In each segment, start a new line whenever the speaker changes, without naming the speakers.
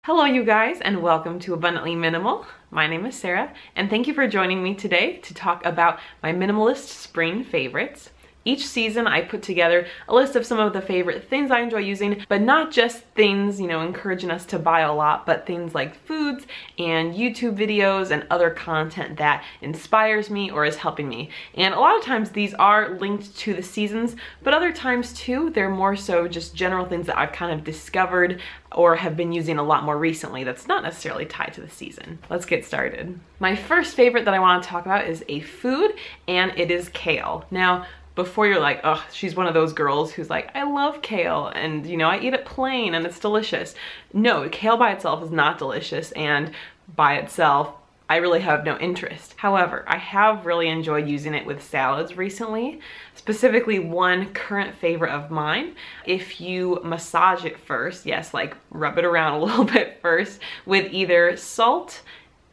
Hello you guys, and welcome to Abundantly Minimal. My name is Sarah and thank you for joining me today to talk about my minimalist spring favorites. Each season I put together a list of some of the favorite things I enjoy using, but not just things, encouraging us to buy a lot, but things like foods and YouTube videos and other content that inspires me or is helping me. And a lot of times these are linked to the seasons, but other times too, they're more so just general things that I've kind of discovered or have been using a lot more recently that's not necessarily tied to the season. Let's get started. My first favorite that I want to talk about is a food, and it is kale. Now, before you're like, oh, she's one of those girls who's like, I love kale and I eat it plain and it's delicious. No, kale by itself is not delicious, and by itself, I really have no interest. However, I have really enjoyed using it with salads recently, specifically one current favorite of mine. If you massage it first, yes, like rub it around a little bit first with either salt,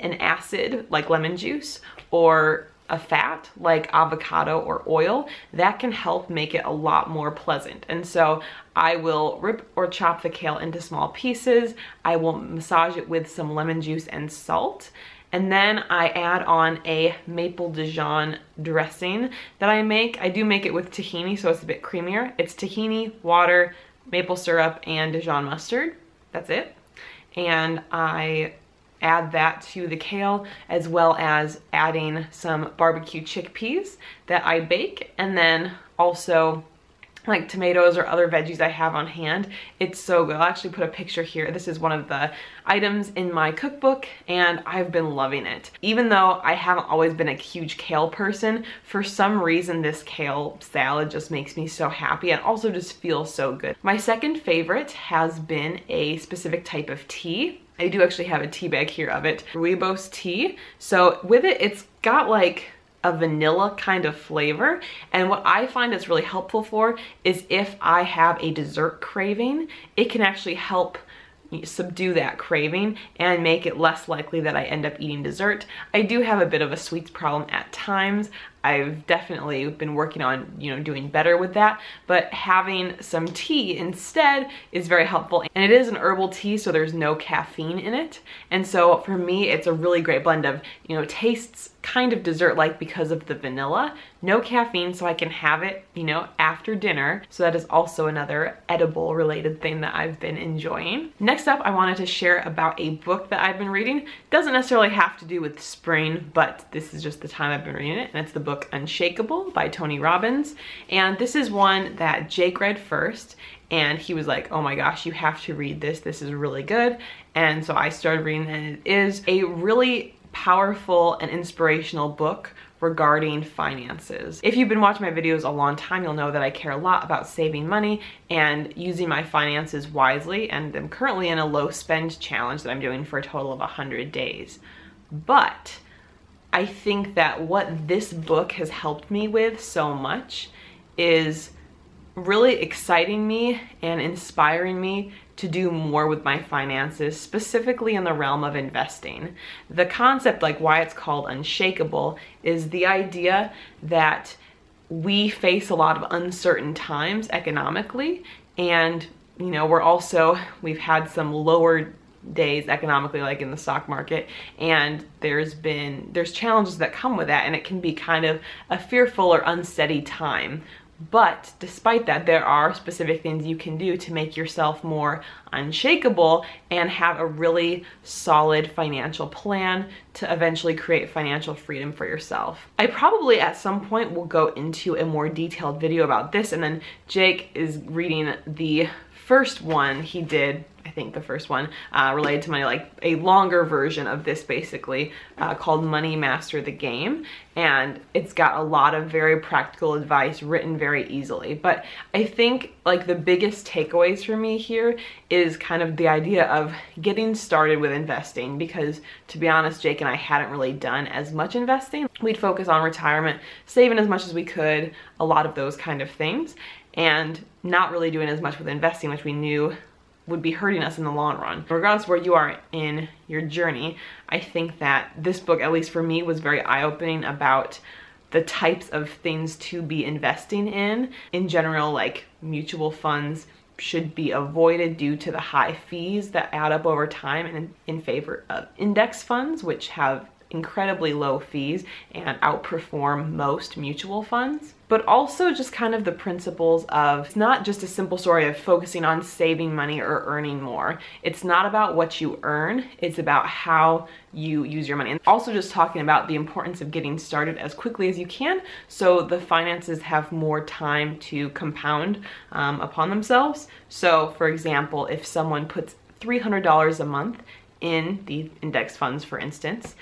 an acid like lemon juice, or a fat like avocado or oil, that can help make it a lot more pleasant. And so I will rip or chop the kale into small pieces. I will massage it with some lemon juice and salt. And then I add on a maple Dijon dressing that I make. I do make it with tahini, so it's a bit creamier. It's tahini, water, maple syrup, and Dijon mustard. That's it. And I add that to the kale, as well as adding some barbecue chickpeas that I bake, and then also like tomatoes or other veggies I have on hand. It's so good. I'll actually put a picture here. This is one of the items in my cookbook and I've been loving it. Even though I haven't always been a huge kale person, for some reason this kale salad just makes me so happy and also just feels so good. My second favorite has been a specific type of tea. I do actually have a tea bag here of it. Rooibos tea. So with it, it's got like a vanilla kind of flavor. And what I find it's really helpful for is if I have a dessert craving, it can actually help subdue that craving and make it less likely that I end up eating dessert. I do have a bit of a sweets problem at times. I've definitely been working on, doing better with that, but having some tea instead is very helpful. And it is an herbal tea, so there's no caffeine in it. And so for me, it's a really great blend of, tastes kind of dessert-like because of the vanilla, no caffeine, so I can have it, after dinner. So that is also another edible related thing that I've been enjoying. Next up, I wanted to share about a book that I've been reading. Doesn't necessarily have to do with spring, but this is just the time I've been reading it, and it's the book Unshakable by Tony Robbins. And this is one that Jake read first, and he was like, oh my gosh, you have to read this. This is really good. And so I started reading, and it is a really powerful and inspirational book regarding finances. If you've been watching my videos a long time, you'll know that I care a lot about saving money and using my finances wisely, and I'm currently in a low spend challenge that I'm doing for a total of 100 days. But I think that what this book has helped me with so much is really exciting me and inspiring me to do more with my finances, specifically in the realm of investing. The concept, like why it's called Unshakable, is the idea that we face a lot of uncertain times economically, and we've had some lower days economically, like in the stock market, and there's challenges that come with that, and it can be kind of a fearful or unsteady time. But despite that, there are specific things you can do to make yourself more unshakable and have a really solid financial plan to eventually create financial freedom for yourself. I probably at some point will go into a more detailed video about this, and then Jake is reading the first one he did, I think the first one, related to money, like a longer version of this basically, called Money Master the Game. And it's got a lot of very practical advice written very easily. But I think like the biggest takeaways for me here is kind of the idea of getting started with investing, because to be honest, Jake and I hadn't really done as much investing. We'd focus on retirement, saving as much as we could, a lot of those kind of things, and not really doing as much with investing, which we knew would be hurting us in the long run. Regardless of where you are in your journey, I think that this book, at least for me, was very eye-opening about the types of things to be investing in general, like mutual funds, should be avoided due to the high fees that add up over time, and in favor of index funds, which have incredibly low fees and outperform most mutual funds. But also just kind of the principles of, it's not just a simple story of focusing on saving money or earning more. It's not about what you earn, it's about how you use your money. And also just talking about the importance of getting started as quickly as you can so the finances have more time to compound upon themselves. So for example, if someone puts $300 a month in the index funds, for instance,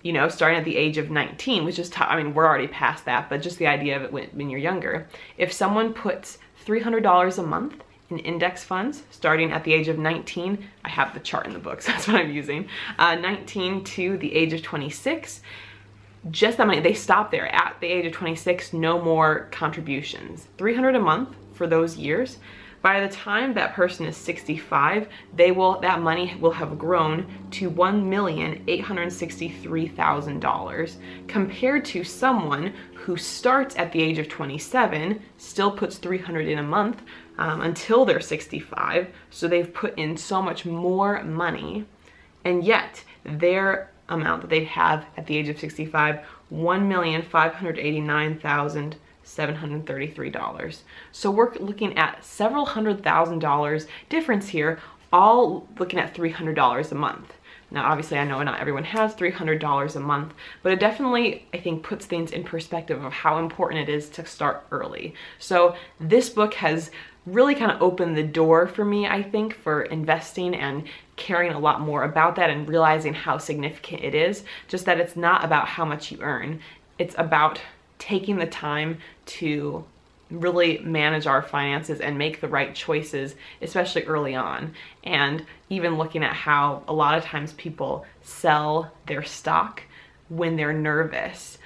you know, starting at the age of 19, which is, I mean, we're already past that, but just the idea of it when you're younger. If someone puts $300 a month in index funds, starting at the age of 19, I have the chart in the book, so that's what I'm using, 19 to the age of 26, just that money, they stop there at the age of 26, no more contributions. $300 a month for those years. By the time that person is 65, that money will have grown to $1,863,000, compared to someone who starts at the age of 27, still puts $300 in a month until they're 65. So they've put in so much more money, and yet their amount that they'd have at the age of 65, $1,589,733. So we're looking at several $100,000 difference here, all looking at $300 a month. Now, obviously, I know not everyone has $300 a month, but it definitely, I think, puts things in perspective of how important it is to start early. So this book has really kind of opened the door for me, I think, for investing and caring a lot more about that and realizing how significant it is. Just that it's not about how much you earn. It's about taking the time to really manage our finances and make the right choices, especially early on. And even looking at how a lot of times people sell their stock when they're nervous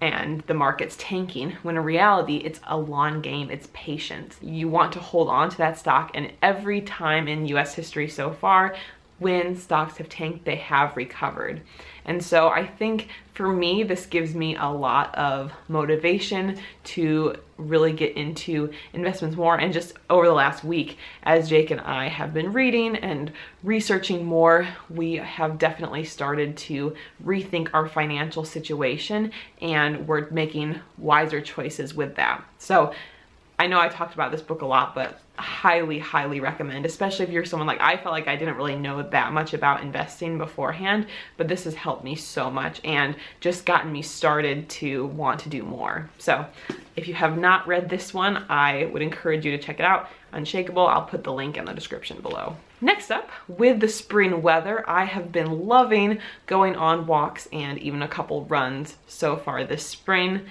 and the market's tanking, when in reality it's a long game, it's patience. You want to hold on to that stock, and every time in US history so far, when stocks have tanked, they have recovered. And so I think for me, this gives me a lot of motivation to really get into investments more. And just over the last week, as Jake and I have been reading and researching more, we have definitely started to rethink our financial situation, and we're making wiser choices with that. So I know I talked about this book a lot, but highly, highly recommend, especially if you're someone like I felt like I didn't really know that much about investing beforehand, but this has helped me so much and just gotten me started to want to do more. So if you have not read this one, I would encourage you to check it out. Unshakable, I'll put the link in the description below. Next up, with the spring weather, I have been loving going on walks and even a couple runs so far this spring.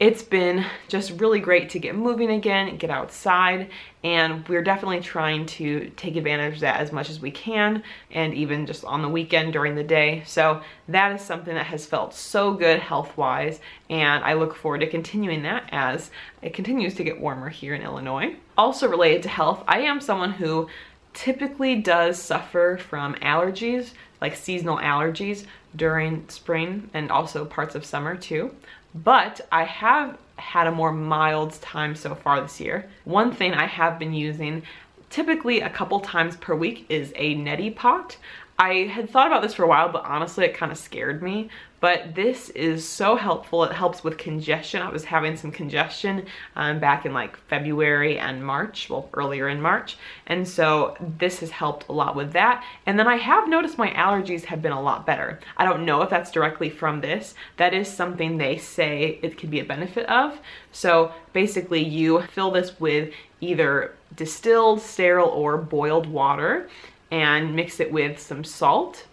It's been just really great to get moving again, get outside, and we're definitely trying to take advantage of that as much as we can, and even just on the weekend during the day. So that is something that has felt so good health-wise, and I look forward to continuing that as it continues to get warmer here in Illinois. Also related to health, I am someone who typically does suffer from allergies, like seasonal allergies during spring and also parts of summer too. But I have had a more mild time so far this year. One thing I have been using typically a couple times per week is a neti pot. I had thought about this for a while, but honestly it kind of scared me. But this is so helpful. It helps with congestion. I was having some congestion back in like February and March, well, earlier in March. And so this has helped a lot with that. And then I have noticed my allergies have been a lot better. I don't know if that's directly from this. That is something they say it could be a benefit of. So basically you fill this with either distilled, sterile, or boiled water and mix it with some salt.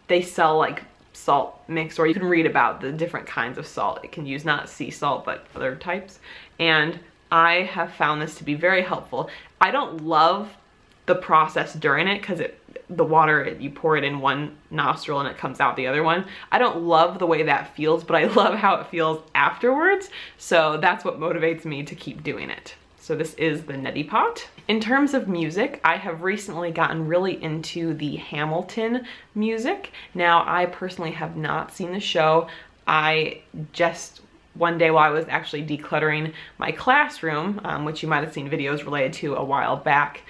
They sell like salt mix, or you can read about the different kinds of salt it can use, not sea salt, but other types. And I have found this to be very helpful. I don't love the process during it because the water, you pour it in one nostril and it comes out the other one. I don't love the way that feels, but I love how it feels afterwards. So that's what motivates me to keep doing it. So this is the neti pot. In terms of music, I have recently gotten really into the Hamilton music. Now, I personally have not seen the show. I just one day while I was actually decluttering my classroom, which you might have seen videos related to a while back,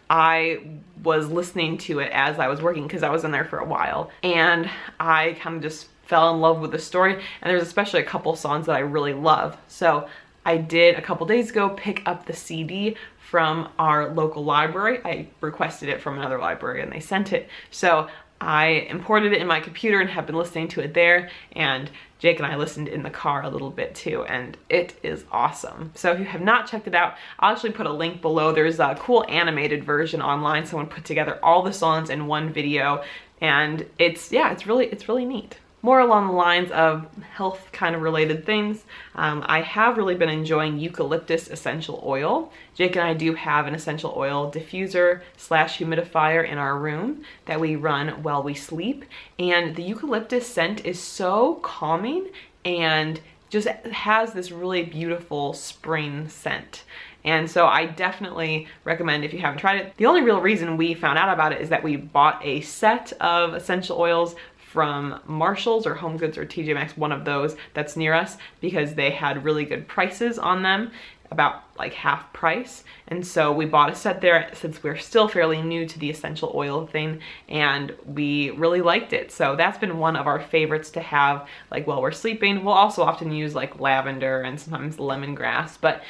I was listening to it as I was working because I was in there for a while, and I kind of just fell in love with the story, and there's especially a couple songs that I really love. So I did a couple days ago pick up the CD from our local library. I requested it from another library and they sent it. So I imported it in my computer and have been listening to it there, and Jake and I listened in the car a little bit too, and it is awesome. So if you have not checked it out, I'll actually put a link below. There's a cool animated version online. Someone put together all the songs in one video, and it's really neat. More along the lines of health kind of related things, I have really been enjoying eucalyptus essential oil. Jake and I do have an essential oil diffuser slash humidifier in our room that we run while we sleep. And the eucalyptus scent is so calming and just has this really beautiful spring scent. And so I definitely recommend if you haven't tried it. The only real reason we found out about it is that we bought a set of essential oils from Marshall's or Home Goods or TJ Maxx, one of those that's near us, because they had really good prices on them, about like half price. And so we bought a set there since we're still fairly new to the essential oil thing, and we really liked it. So that's been one of our favorites to have like while we're sleeping. We'll also often use like lavender and sometimes lemongrass, but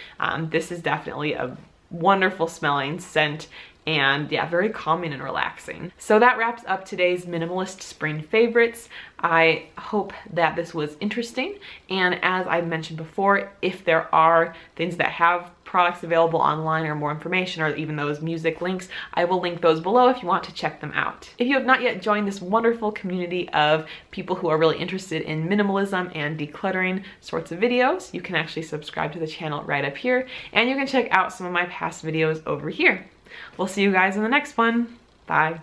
this is definitely a wonderful smelling scent, and yeah, very calming and relaxing. So that wraps up today's minimalist spring favorites. I hope that this was interesting, and as I mentioned before, if there are things that have products available online or more information, or even those music links, I will link those below if you want to check them out. If you have not yet joined this wonderful community of people who are really interested in minimalism and decluttering sorts of videos, you can actually subscribe to the channel right up here, and you can check out some of my past videos over here. We'll see you guys in the next one. Bye.